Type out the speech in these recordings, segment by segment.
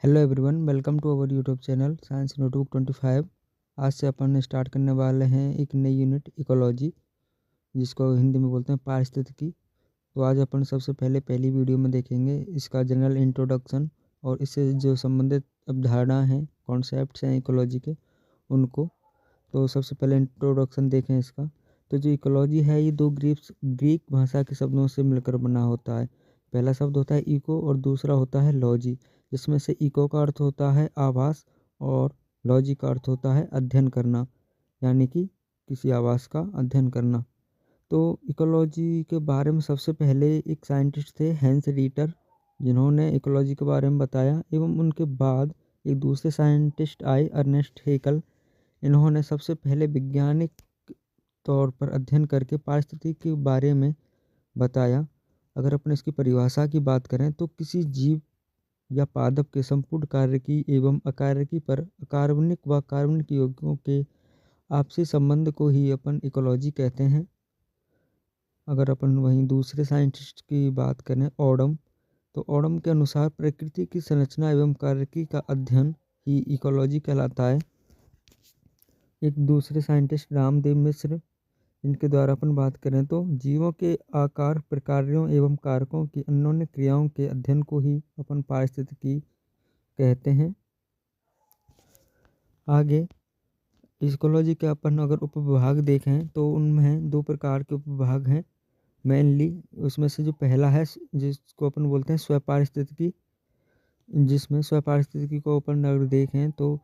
Hello everyone, welcome to our YouTube channel science notebook 25। आज से अपन start करने वाले हैं एक नई यूनिट इकोलॉजी, जिसको हिंदी में बोलते हैं पारिस्थितिकी। तो आज अपन सबसे पहले पहली वीडियो में देखेंगे इसका जनरल इंट्रोडक्शन और इससे जो संबंधित अवधारणा हैं, कॉन्सेप्ट्स हैं इकोलॉजी के, उनको। तो सबसे पहले इंट्रोडक्शन देखें इसका। तो जो इकोलॉजी है ये दो ग्रीक भाषा के शब्दों से मिलकर बना होता है। पहला शब्द होता है इको और दूसरा होता है लॉजी, जिसमें से इको का अर्थ होता है आवास और लॉजी का अर्थ होता है अध्ययन करना, यानी कि किसी आवास का अध्ययन करना। तो इकोलॉजी के बारे में सबसे पहले एक साइंटिस्ट थे हैंस रीटर, जिन्होंने इकोलॉजी के बारे में बताया, एवं उनके बाद एक दूसरे साइंटिस्ट आए अर्नेस्ट हेकल। इन्होंने सबसे पहले वैज्ञानिक तौर पर अध्ययन करके पारिस्थितिकी के बारे में बताया। अगर अपन इसकी परिभाषा की बात करें तो किसी जीव या पादप के संपूर्ण कार्यकी एवं अकार्यकी पर अकार्बनिक व कार्बनिक यौगिकों के आपसी संबंध को ही अपन इकोलॉजी कहते हैं। अगर अपन वहीं दूसरे साइंटिस्ट की बात करें ओडम, तो ओडम के अनुसार प्रकृति की संरचना एवं कार्यकी का अध्ययन ही इकोलॉजी कहलाता है। एक दूसरे साइंटिस्ट रामदेव मिश्र, इनके द्वारा अपन बात करें तो जीवों के आकार, प्रकारों एवं कारकों की अन्योन्य क्रियाओं के अध्ययन को ही अपन पारिस्थितिकी कहते हैं। आगे इकोलॉजी के अपन अगर उपविभाग देखें तो उनमें दो प्रकार के उपविभाग हैं मेनली। उसमें से जो पहला है जिसको अपन बोलते हैं स्वपारिस्थितिकी, जिसमें स्वपारिस्थितिकी को अपन अगर देखें तो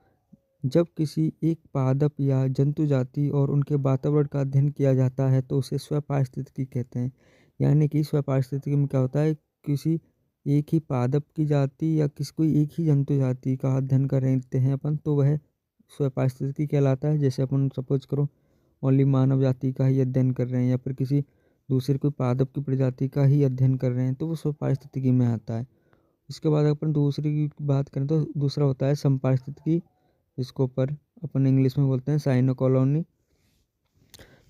जब किसी एक पादप या जंतु जाति और उनके वातावरण का अध्ययन किया जाता है तो उसे स्वपारिस्थितिकी कहते हैं। यानी कि स्वपारिस्थितिकी में क्या होता है, किसी एक ही पादप की जाति या किसी कोई एक ही जंतु जाति का अध्ययन कर रहे हैं अपन, तो वह स्वपारिस्थितिकी कहलाता है। जैसे अपन सपोज करो ओनली मानव जाति का ही अध्ययन कर रहे हैं या फिर किसी दूसरे कोई पादप की प्रजाति का ही अध्ययन कर रहे हैं, तो वो स्वपारिस्थितिकी में आता है। इसके बाद अपन दूसरी की बात करें तो दूसरा होता है समपारिस्थितिकी, इसको पर अपन इंग्लिश में बोलते हैं साइनो कॉलोनी।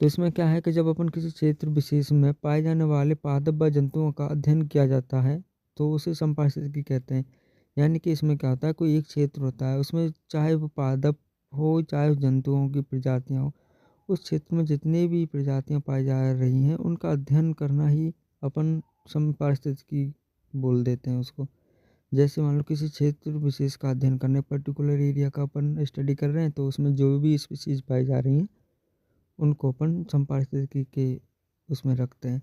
तो इसमें क्या है कि जब अपन किसी क्षेत्र विशेष में पाए जाने वाले पादप व जंतुओं का अध्ययन किया जाता है तो उसे समपारिस्थितिकी कहते हैं। यानी कि इसमें क्या होता है, कोई एक क्षेत्र होता है, उसमें चाहे वो पादप हो चाहे वो जंतुओं की प्रजातियाँ हो, उस क्षेत्र में जितनी भी प्रजातियाँ पाई जा रही हैं उनका अध्ययन करना ही अपन समपारिस्थितिकी बोल देते हैं उसको। जैसे मान लो किसी क्षेत्र विशेष का अध्ययन करने, पर्टिकुलर एरिया का अपन स्टडी कर रहे हैं, तो उसमें जो भी स्पीशीज पाई जा रही हैं उनको अपन समपारिस्थितिकी के उसमें रखते हैं।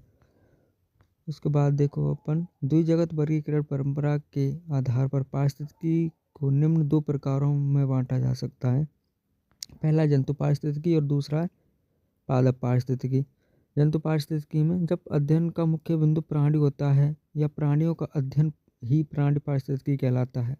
उसके बाद देखो अपन द्विजगत वर्गीकरण परंपरा के आधार पर पारिस्थितिकी को निम्न दो प्रकारों में बांटा जा सकता है। पहला जंतु पारिस्थितिकी और दूसरा है पादप पारिस्थितिकी। जंतु पारिस्थितिकी में जब अध्ययन का मुख्य बिंदु प्राणी होता है या प्राणियों का अध्ययन ही प्राणी पारिस्थितिकी कहलाता है।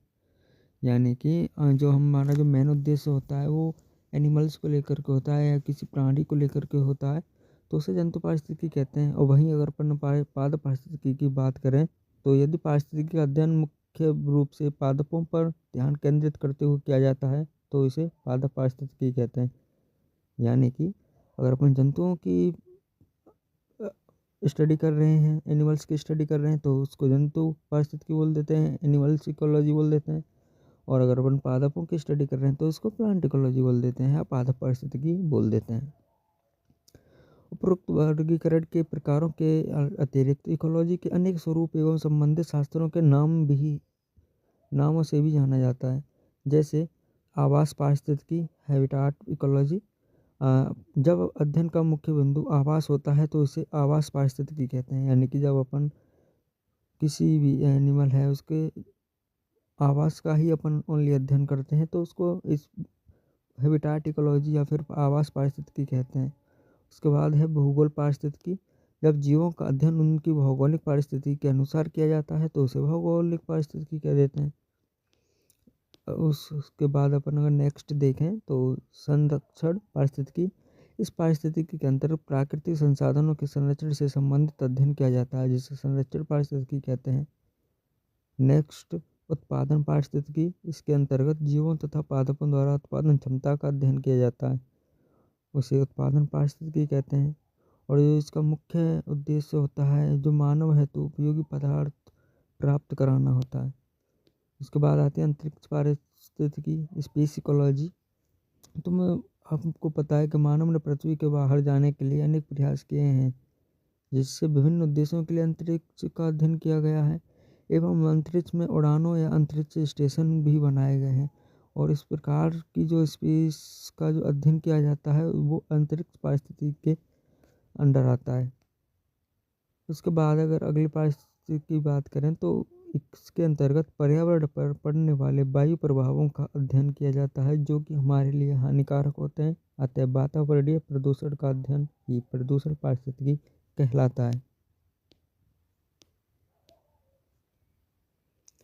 यानी कि जो हमारा जो मेन उद्देश्य होता है वो एनिमल्स को लेकर के होता है या किसी प्राणी को लेकर के होता है, तो उसे जंतु पारिस्थितिकी कहते हैं। और वहीं अगर अपन पादप पारिस्थितिकी की बात करें तो यदि पारिस्थितिकी का अध्ययन मुख्य रूप से पादपों पर ध्यान केंद्रित करते हुए किया जाता है तो इसे पादप पारिस्थितिकी कहते हैं। यानी कि अगर अपन जंतुओं की स्टडी कर रहे हैं, एनिमल्स की स्टडी कर रहे हैं, तो उसको जंतु पारिस्थितिकी बोल देते हैं, एनिमल्स इकोलॉजी बोल देते हैं। और अगर अपन पादपों की स्टडी कर रहे हैं तो इसको प्लांट इकोलॉजी बोल देते हैं या पादप पारिस्थितिकी बोल देते हैं। उपरोक्त वर्गीकरण के प्रकारों के अतिरिक्त इकोलॉजी के अनेक स्वरूप एवं संबंधित शास्त्रों के नामों से भी जाना जाता है। जैसे आवास पारिस्थितिकी, हैबिटाट इकोलॉजी। जब अध्ययन का मुख्य बिंदु आवास होता है तो इसे आवास पारिस्थितिकी कहते हैं। यानी कि जब अपन किसी भी एनिमल है उसके आवास का ही अपन ओनली अध्ययन करते हैं तो उसको इस हैबिटाट इकोलॉजी या फिर आवास पारिस्थितिकी कहते हैं। उसके बाद है भूगोल पारिस्थितिकी। जब जीवों का अध्ययन उनकी भौगोलिक परिस्थिति के अनुसार किया जाता है तो उसे भौगोलिक पारिस्थितिकी कह देते हैं। उसके बाद अपन अगर नेक्स्ट देखें तो संरक्षण पारिस्थितिकी। इस पारिस्थितिकी के अंतर्गत प्राकृतिक संसाधनों के संरक्षण से संबंधित अध्ययन किया जाता है, जिसे संरक्षण पारिस्थितिकी कहते हैं। नेक्स्ट उत्पादन पारिस्थितिकी। इसके अंतर्गत जीवों तथा पादपों द्वारा उत्पादन क्षमता का अध्ययन किया जाता है, उसे उत्पादन पारिस्थितिकी कहते हैं। और जो इसका मुख्य उद्देश्य होता है जो मानव हेतु उपयोगी पदार्थ प्राप्त कराना होता है। उसके बाद आती है अंतरिक्ष पारिस्थितिकी स्पेस इकोलॉजी। तो मैं आपको पता है कि मानव ने पृथ्वी के बाहर जाने के लिए अनेक प्रयास किए हैं, जिससे विभिन्न उद्देश्यों के लिए अंतरिक्ष का अध्ययन किया गया है एवं अंतरिक्ष में उड़ानों या अंतरिक्ष स्टेशन भी बनाए गए हैं। और इस प्रकार की जो स्पेस का जो अध्ययन किया जाता है वो अंतरिक्ष पारिस्थितिकी के अंडर आता है। उसके बाद अगर अगली पारिस्थितिकी की बात करें तो इसके अंतर्गत पर्यावरण पर पड़ने वाले वायु प्रभावों का अध्ययन किया जाता है, जो कि हमारे लिए हानिकारक होते हैं। अतः वातावरणीय प्रदूषण का अध्ययन ही प्रदूषण पारिस्थितिकी कहलाता है।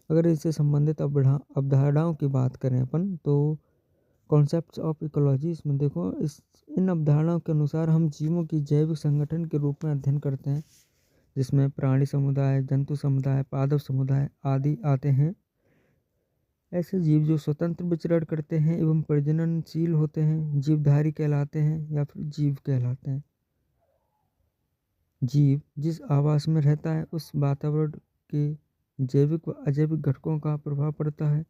अगर इससे संबंधित अवधारणाओं की बात करें अपन तो कॉन्सेप्ट्स ऑफ इकोलॉजी, इसमें देखो इन अवधारणाओं के अनुसार हम जीवों की जैविक संगठन के रूप में अध्ययन करते हैं, जिसमें प्राणी समुदाय, जंतु समुदाय, पादप समुदाय आदि आते हैं। ऐसे जीव जो स्वतंत्र विचरण करते हैं एवं प्रजननशील होते हैं जीवधारी कहलाते हैं या फिर जीव कहलाते हैं। जीव जिस आवास में रहता है उस वातावरण के जैविक व अजैविक घटकों का प्रभाव पड़ता है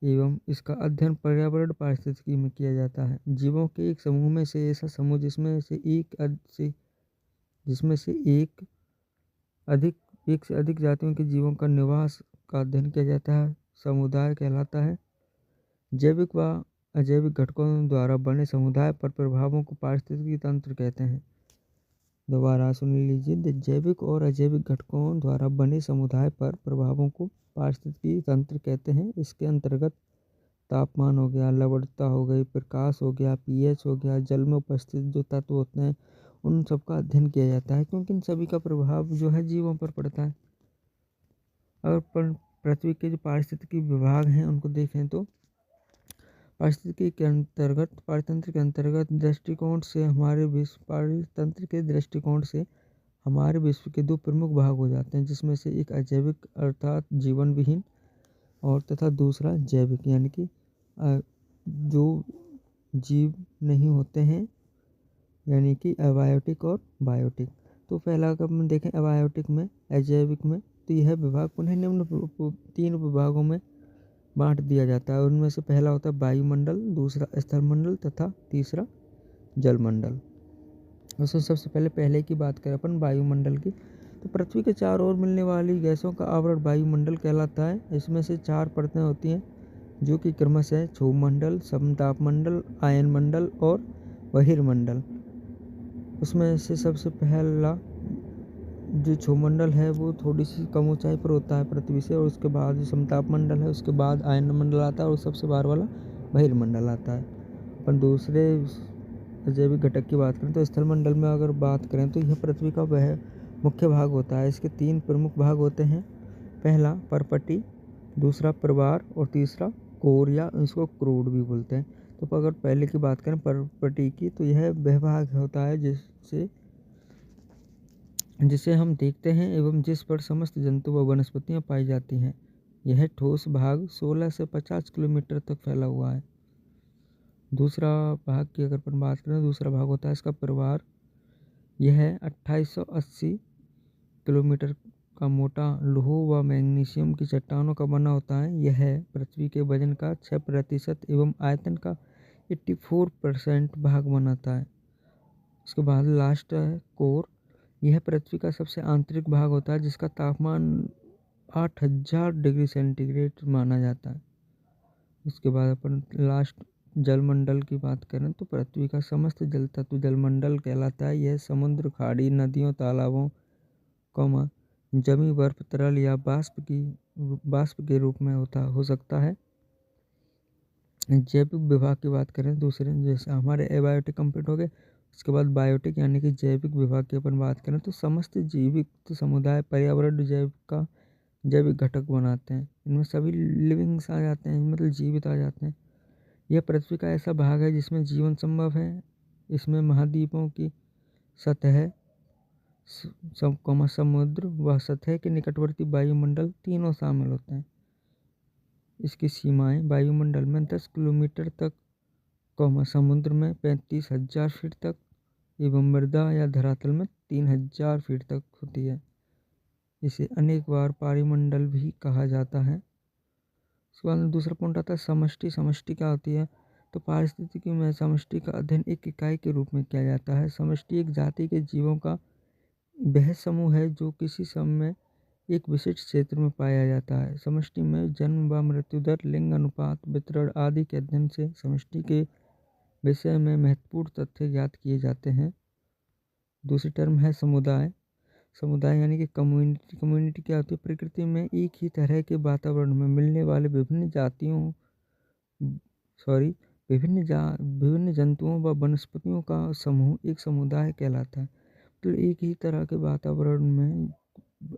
एवं इसका अध्ययन पर्यावरण पारिस्थितिकी में किया जाता है। जीवों के एक समूह में से ऐसा समूह जिसमें से एक से अधिक जातियों के जीवों का निवास का अध्ययन किया जाता है समुदाय कहलाता है। जैविक व अजैविक घटकों द्वारा बने समुदाय पर प्रभावों को पारिस्थितिकी तंत्र कहते हैं। दोबारा सुन लीजिए, जैविक और अजैविक घटकों द्वारा बने समुदाय पर प्रभावों को पारिस्थितिकी तंत्र कहते हैं। इसके अंतर्गत तापमान हो गया, लवणता हो गई, प्रकाश हो गया, पीएच हो गया, जल में उपस्थित जो तत्व होते हैं उन सब का अध्ययन किया जाता है, क्योंकि इन सभी का प्रभाव जो है जीवों पर पड़ता है। अगर पृथ्वी के जो पारिस्थितिकी विभाग हैं उनको देखें तो पारिस्थितिकी के अंतर्गत पारितंत्र के अंतर्गत दृष्टिकोण से हमारे विश्व पारितंत्र के दृष्टिकोण से हमारे विश्व के दो प्रमुख भाग हो जाते हैं, जिसमें से एक अजैविक अर्थात जीवन विहीन और तथा दूसरा जैविक यानी कि जो जीव नहीं होते हैं यानी कि अबायोटिक और बायोटिक। तो पहला अगर हम देखें अबायोटिक में अजैविक में, तो यह विभाग पुनः निम्न तीन विभागों में बांट दिया जाता है। उनमें से पहला होता है वायुमंडल, दूसरा स्थलमंडल तथा तीसरा जलमंडल। उसमें सबसे पहले की बात करें अपन वायुमंडल की, तो पृथ्वी के चारों ओर मिलने वाली गैसों का आवरण वायुमंडल कहलाता है। इसमें से 4 परतें होती हैं, जो कि क्रमशः है क्षोभमंडल, समतापमंडल, आयनमंडल और बहिर्मंडल। उसमें से सबसे पहला जो क्षोभमंडल है वो थोड़ी सी कम ऊंचाई पर होता है पृथ्वी से, और उसके बाद जो समतापमंडल है उसके बाद आयनमंडल आता है और सबसे बाहर वाला बहिर्मंडल आता है। अपन दूसरे जैविक घटक की बात करें तो स्थलमंडल में अगर बात करें तो यह पृथ्वी का वह मुख्य भाग होता है। इसके 3 प्रमुख भाग होते हैं, पहला परपटी, दूसरा प्रवार और तीसरा कोर या इसको क्रूड भी बोलते हैं। तो अगर पहले की बात करें परपटी की, तो यह वह भाग होता है जिसे हम देखते हैं एवं जिस पर समस्त जंतु व वनस्पतियां पाई जाती हैं। यह ठोस भाग 16 से 50 किलोमीटर तक फैला हुआ है। दूसरा भाग की अगर अपन बात करें, दूसरा भाग होता है इसका प्रवार। यह 2880 किलोमीटर का मोटा लौह व मैग्नीशियम की चट्टानों का बना होता है। यह पृथ्वी के वजन का 6% एवं आयतन का 84% भाग बनाता है। उसके बाद लास्ट है कोर। यह पृथ्वी का सबसे आंतरिक भाग होता है, जिसका तापमान 8000 डिग्री सेंटीग्रेड माना जाता है। उसके बाद अपन लास्ट जलमंडल की बात करें तो पृथ्वी का समस्त जल तत्व जलमंडल कहलाता है। यह समुद्र, खाड़ी, नदियों, तालाबों, जमी बर्फ, तरल या बाष्प के रूप में हो सकता है। जैविक विभाग की बात करें दूसरे, जैसे हमारे एबायोटिक कंप्लीट हो गए, उसके बाद बायोटिक यानी कि जैविक विभाग की अपन बात करें तो समस्त जीवित समुदाय पर्यावरण जैविक घटक बनाते हैं। इनमें सभी लिविंग्स आ जाते हैं, मतलब जीवित आ जाते हैं। यह पृथ्वी का ऐसा भाग है जिसमें जीवन संभव है। इसमें महाद्वीपों की सतह समुद्र व सतह के निकटवर्ती वायुमंडल तीनों शामिल होते हैं। इसकी सीमाएं वायुमंडल में 10 किलोमीटर तक, समुद्र में 35,000 फीट तक एवं मृदा या धरातल में 3000 फीट तक होती है। इसे अनेक बार पारिमंडल भी कहा जाता है। उसके बाद में दूसरा पॉइंट आता है समष्टि। समष्टि क्या होती है? तो पारिस्थितिकी में समष्टि का अध्ययन एक इकाई के रूप में किया जाता है। समष्टि एक जाति के जीवों का वह समूह है जो किसी समय एक विशिष्ट क्षेत्र में पाया जाता है। समष्टि में जन्म व मृत्यु दर, लिंग अनुपात, वितरण आदि के अध्ययन से समष्टि के विषय में महत्वपूर्ण तथ्य ज्ञात किए जाते हैं। दूसरी टर्म है समुदाय। समुदाय यानी कि कम्युनिटी। कम्युनिटी क्या होती है? प्रकृति में एक ही तरह के वातावरण में मिलने वाले विभिन्न जंतुओं व वनस्पतियों का समूह एक समुदाय कहलाता है। तो एक ही तरह के वातावरण में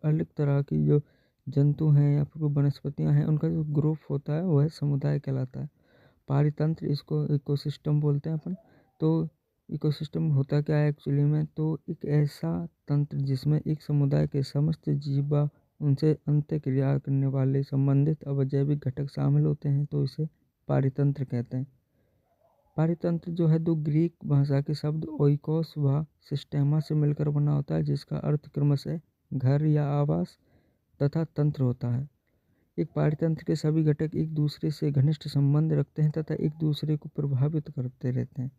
अलग तरह की जो जंतु हैं या फिर वनस्पतियां हैं, उनका जो ग्रुप होता है वह समुदाय कहलाता है। पारितंत्र, इसको इकोसिस्टम बोलते हैं अपन। तो इकोसिस्टम होता क्या है एक्चुअली में? तो एक ऐसा तंत्र जिसमें एक समुदाय के समस्त जीव व उनसे अंतःक्रिया करने वाले संबंधित अवजैविक घटक शामिल होते हैं, तो इसे पारितंत्र कहते हैं। पारितंत्र जो है दो ग्रीक भाषा के शब्द ओइकोस व सिस्टेमा से मिलकर बना होता है, जिसका अर्थ क्रमशः घर या आवास तथा तंत्र होता है। एक पारितंत्र के सभी घटक एक दूसरे से घनिष्ठ संबंध रखते हैं तथा एक दूसरे को प्रभावित करते रहते हैं।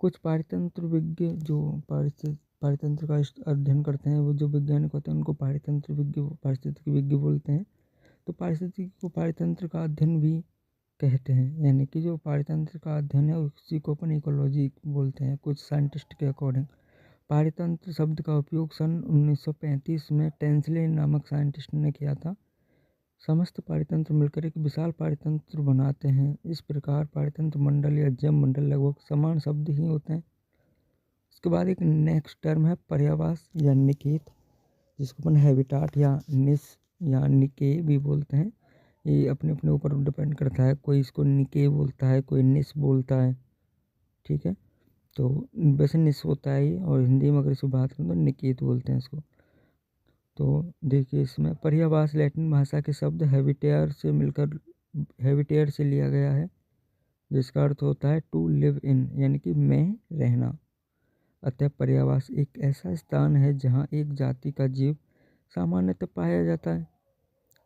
कुछ पारितंत्र विज्ञ जो पारितंत्र का अध्ययन करते हैं, वो जो वैज्ञानिक होते हैं उनको पारितंत्र विज्ञ, पारिस्थितिकी विज्ञ बोलते हैं। तो पारिस्थितिकी को पारितंत्र का अध्ययन भी कहते हैं, यानी कि जो पारितंत्र का अध्ययन है उसी को अपन इकोलॉजी बोलते हैं कुछ साइंटिस्ट के अकॉर्डिंग। पारितंत्र शब्द का उपयोग सन 1935 में टेंसले नामक साइंटिस्ट ने किया था। समस्त पारितंत्र मिलकर एक विशाल पारितंत्र बनाते हैं। इस प्रकार पारितंत्र मंडल या जैव मंडल लगभग समान शब्द ही होते हैं। उसके बाद एक नेक्स्ट टर्म है पर्यावास या निकेत, जिसको अपन हैबिटाट या निस या निके भी बोलते हैं। ये अपने अपने ऊपर डिपेंड करता है, कोई इसको निके बोलता है, कोई निस बोलता है, ठीक है। तो वैसे निस होता है ये, और हिंदी में अगर इसको बात करें तो निकेत बोलते हैं इसको। तो देखिए इसमें पर्यावास लैटिन भाषा के शब्द हैबिटेयर से लिया गया है, जिसका अर्थ होता है टू लिव इन, यानी कि में रहना। अतः पर्यावास एक ऐसा स्थान है जहाँ एक जाति का जीव सामान्यतः पाया जाता है,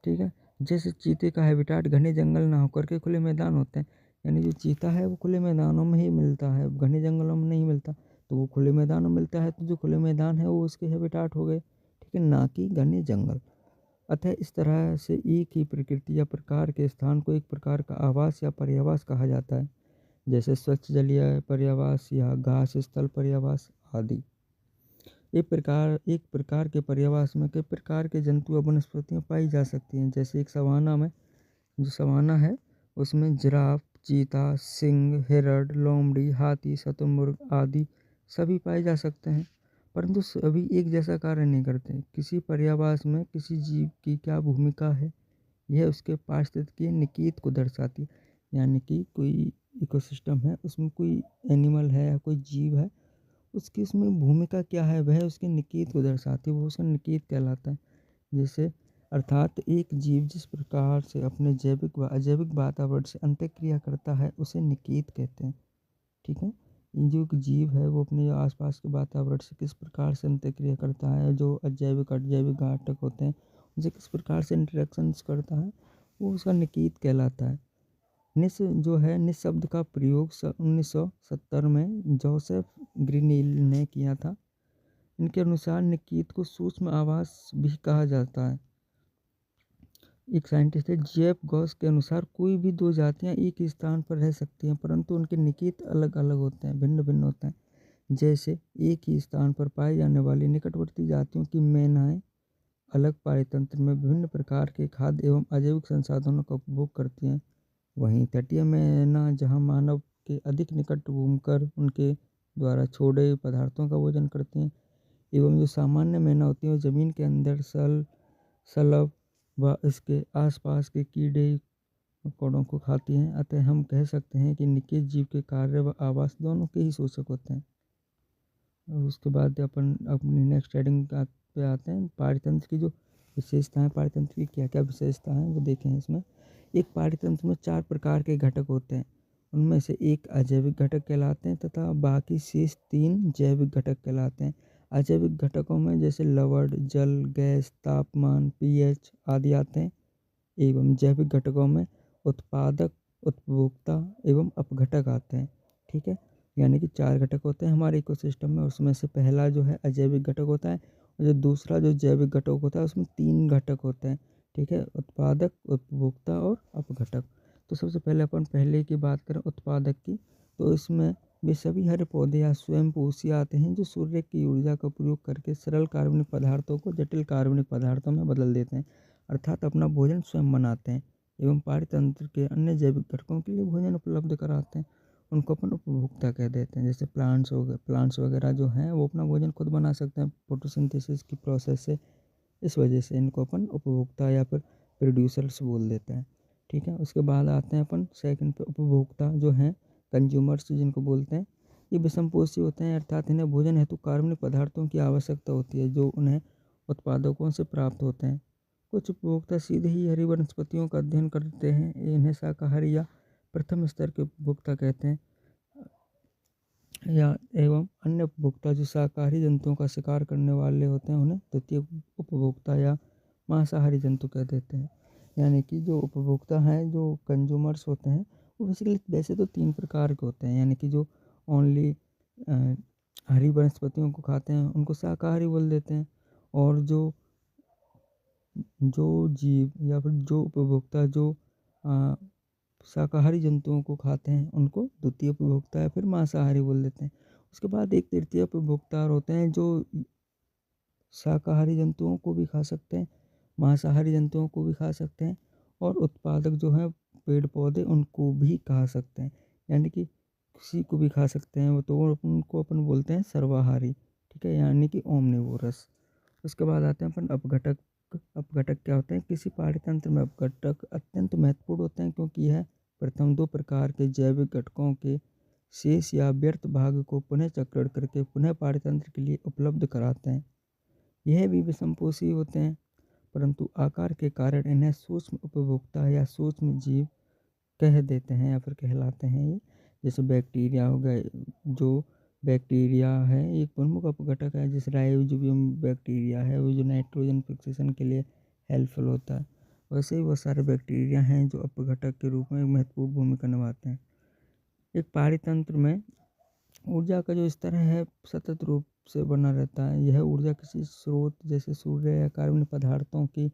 ठीक है। जैसे चीते का हैबिटाट घने जंगल ना होकर के खुले मैदान होते हैं, यानी जो चीता है वो खुले मैदानों में ही मिलता है, घने जंगलों में नहीं मिलता। तो वो खुले मैदानों में मिलता है, तो जो खुले मैदान है वो उसके हैबिटाट हो गए, ठीक है, ना कि घने जंगल। अतः इस तरह से एक ही प्रकृति या प्रकार के स्थान को एक प्रकार का आवास या पर्यावास कहा जाता है, जैसे स्वच्छ जलीय पर्यावास या घास स्थल पर्यावास आदि। एक प्रकार के पर्यावास में कई प्रकार के जंतु व वनस्पतियाँ पाई जा सकती हैं। जैसे एक सवाना में, जो सवाना है उसमें जिराफ, चीता, सिंह, हिरण, लोमड़ी, हाथी, शतुरमुर्ग आदि सभी पाए जा सकते हैं, परंतु सभी एक जैसा कार्य नहीं करते। किसी पर्यावास में किसी जीव की क्या भूमिका है, यह उसके पारिस्थितिकी निकेत को दर्शाती है। यानी कि कोई इकोसिस्टम है, उसमें कोई एनिमल है या कोई जीव है, उसकी उसमें भूमिका क्या है, वह उसके निकेत को दर्शाती है, वो उसका निकेत कहलाता है। जैसे अर्थात एक जीव जिस प्रकार से अपने जैविक व अजैविक वातावरण से अंतःक्रिया करता है उसे निकेत कहते हैं, ठीक है। ये जो एक जीव है वो अपने आसपास के वातावरण से किस प्रकार से अंतःक्रिया करता है, जो अजैविक अजैविक घटक होते हैं उनसे किस प्रकार से इंटरेक्शंस करता है, वो उसका निकेत कहलाता है। निस जो है, निस शब्द का प्रयोग 1970 में जोसेफ ग्रीनील ने किया था। इनके अनुसार निकेत को सूक्ष्म आवास भी कहा जाता है। एक साइंटिस्ट है जेफ गॉस के अनुसार कोई भी दो जातियां एक ही स्थान पर रह सकती हैं, परंतु उनके निकेत अलग अलग होते हैं, भिन्न भिन्न होते हैं। जैसे एक ही स्थान पर पाई जाने वाली निकटवर्ती जातियों की मैनाएं अलग पारितंत्र में विभिन्न प्रकार के खाद्य एवं अजैविक संसाधनों का उपभोग करती हैं। वहीं तटीय मैना जहां मानव के अधिक निकट घूमकर उनके द्वारा छोड़े पदार्थों का भोजन करती हैं, एवं जो सामान्य मैना होती हैं वो जमीन के अंदर सलभ व इसके आसपास के कीड़े मकोड़ों को खाती हैं। अतः हम कह सकते हैं कि निकेत जीव के कार्य व आवास दोनों के ही सूचक होते हैं। और उसके बाद अपन अपनी नेक्स्ट हेडिंग पे आते हैं, पारितंत्र की जो विशेषताएं, पारितंत्र की क्या क्या विशेषता हैं वो देखें इसमें। एक पारितंत्र में 4 प्रकार के घटक होते हैं, उनमें से एक अजैविक घटक कहलाते हैं तथा बाकी शेष 3 जैविक घटक कहलाते हैं। अजैविक घटकों में जैसे लवण, जल, गैस, तापमान, पीएच आदि आते हैं। एवं जैविक घटकों में उत्पादक, उपभोक्ता एवं अपघटक आते हैं। ठीक है, यानी कि 4 घटक होते हैं हमारे इकोसिस्टम में। उसमें से पहला जो है अजैविक घटक होता है, और जो दूसरा जो जैविक घटक होता है उसमें 3 घटक होते हैं। ठीक है, उत्पादक, उपभोक्ता और अपघटक। तो सबसे पहले अपन पहले की बात करें उत्पादक की, तो इसमें वे सभी हरे पौधे या स्वयंपोषी आते हैं जो सूर्य की ऊर्जा का प्रयोग करके सरल कार्बनिक पदार्थों को जटिल कार्बनिक पदार्थों में बदल देते हैं, अर्थात अपना भोजन स्वयं बनाते हैं एवं पारितंत्र के अन्य जैविक घटकों के लिए भोजन उपलब्ध कराते हैं। उनको अपन उपभोक्ता कह देते हैं। जैसे प्लांट्स हो गए, प्लांट्स वगैरह जो हैं वो अपना भोजन खुद बना सकते हैं फोटोसिंथेसिस की प्रोसेस से। इस वजह से इनको अपन उपभोक्ता या फिर प्रोड्यूसर्स बोल देते हैं। ठीक है, उसके बाद आते हैं अपन सेकंड पे, उपभोक्ता जो हैं कंज्यूमर्स जिनको बोलते हैं। ये विषमपोषी होते हैं, अर्थात इन्हें भोजन हेतु कार्बनिक पदार्थों की आवश्यकता होती है जो उन्हें उत्पादकों से प्राप्त होते हैं। कुछ उपभोक्ता सीधे ही हरी वनस्पतियों का अध्ययन करते हैं, इन्हें शाकाहारी या प्रथम स्तर के उपभोक्ता कहते हैं। या एवं अन्य उपभोक्ता जो शाकाहारी जंतुओं का शिकार करने वाले होते हैं उन्हें द्वितीय उपभोक्ता या मांसाहारी जंतु कह देते हैं। यानी कि जो उपभोक्ता हैं, जो कंज्यूमर्स होते हैं, वो बेसिकली वैसे तो 3 प्रकार के होते हैं। यानी कि जो ओनली हरी वनस्पतियों को खाते हैं उनको शाकाहारी बोल देते हैं, और जो जो जीव या फिर जो उपभोक्ता जो अ, शाकाहारी जंतुओं को खाते हैं उनको द्वितीय उपभोक्ता या फिर मांसाहारी बोल देते हैं। उसके बाद एक तृतीय उपभोक्ता और होते हैं जो शाकाहारी जंतुओं को भी खा सकते हैं, मांसाहारी जंतुओं को भी खा सकते हैं, और उत्पादक जो हैं पेड़ पौधे उनको भी खा सकते हैं। यानी कि किसी को भी खा सकते हैं वो, तो उनको अपन बोलते हैं सर्वाहारी। ठीक है, यानी कि ओमनिवोरस। उसके बाद आते हैं अपन अपघटक। अपघटक क्या होते हैं? किसी पारतंत्र में अपघटक अत्यंत महत्वपूर्ण होते हैं क्योंकि यह प्रथम 2 प्रकार के जैविक घटकों के शेष या व्यर्थ भाग को पुनः चक्रण करके पुनः पारतंत्र के लिए उपलब्ध कराते हैं। यह भी विषमपोषी होते हैं, परंतु आकार के कारण इन्हें सूक्ष्म उपभोक्ता या सूक्ष्म जीव कह देते हैं या फिर कहलाते हैं ये। जैसे बैक्टीरिया हो गए, जो बैक्टीरिया है एक प्रमुख अपघटक है। जैसे राइजोबियम बैक्टीरिया है वो जो नाइट्रोजन फिक्सेशन के लिए हेल्पफुल होता है। वैसे ही बहुत सारे बैक्टीरिया हैं जो अपघटक के रूप में महत्वपूर्ण भूमिका निभाते हैं। एक पारितंत्र में ऊर्जा का जो स्तर है सतत रूप से बना रहता है। यह ऊर्जा किसी स्रोत जैसे सूर्य या कार्बनिक पदार्थों की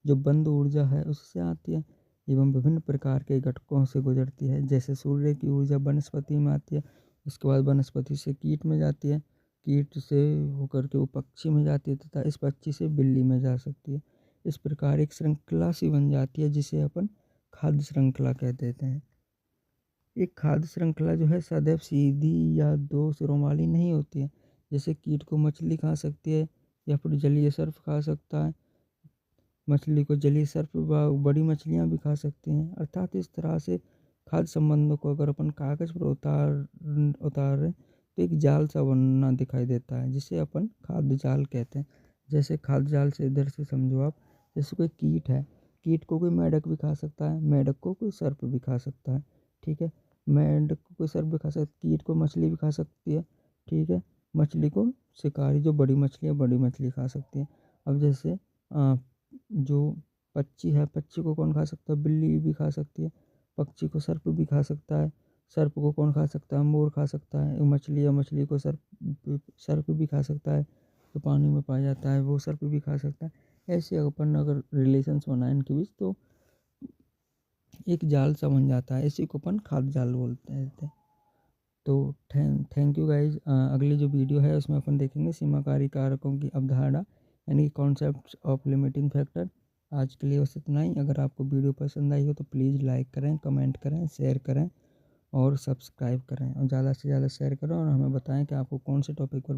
जो बंद ऊर्जा है उससे आती है एवं विभिन्न प्रकार के घटकों से गुजरती है। जैसे सूर्य की ऊर्जा वनस्पति में आती है, उसके बाद वनस्पति से कीट में जाती है, कीट से होकर के वो पक्षी में जाती है तथा इस पक्षी से बिल्ली में जा सकती है। इस प्रकार एक श्रृंखला सी बन जाती है जिसे अपन खाद्य श्रृंखला कह देते हैं। एक खाद्य श्रृंखला जो है सदैव सीधी या 2 सिरों वाली नहीं होती है। जैसे कीट को मछली खा सकती है या फिर जलीय सर्प खा सकता है। मछली को जलीय सर्प व बड़ी मछलियाँ भी खा सकती हैं। अर्थात इस तरह से खाद्य संबंधों को अगर अपन कागज़ पर उतारें तो एक जाल सा बनना दिखाई देता है जिसे अपन खाद्य जाल कहते हैं। जैसे खाद्य जाल से इधर से समझो आप, जैसे कोई कीट है, कीट को कोई मेंढक भी खा सकता है, मेंढक को कोई सर्प भी खा सकता है। ठीक है, मेंढक को कोई सर्प भी खा सकता है, कीट को मछली भी खा सकती है। ठीक है, मछली को शिकारी जो बड़ी मछली है बड़ी मछली खा सकती है। अब जैसे जो पक्षी है, पक्षी को कौन खा सकता है? बिल्ली भी खा सकती है। पक्षी को सर्प भी खा सकता है। सर्प को कौन खा सकता है? मोर खा सकता है। मछली है, मछली को सर्प भी खा सकता है। जो पानी में पाया जाता है वो सर्प भी खा सकता है। ऐसे अपन अगर रिलेशंस बनाए इनके बीच तो एक जाल सा बन जाता है। इसी को अपन खाद्य जाल बोलते हैं। तो थैंक यू गाइज। अगली जो वीडियो है उसमें अपन देखेंगे सीमाकारी कारकों की अवधारणा यानी कॉन्सेप्ट ऑफ लिमिटिंग फैक्टर। आज के लिए बस इतना ही। अगर आपको वीडियो पसंद आई हो तो प्लीज़ लाइक करें, कमेंट करें, शेयर करें और सब्सक्राइब करें, और ज़्यादा से ज़्यादा शेयर करें और हमें बताएं कि आपको कौन से टॉपिक पर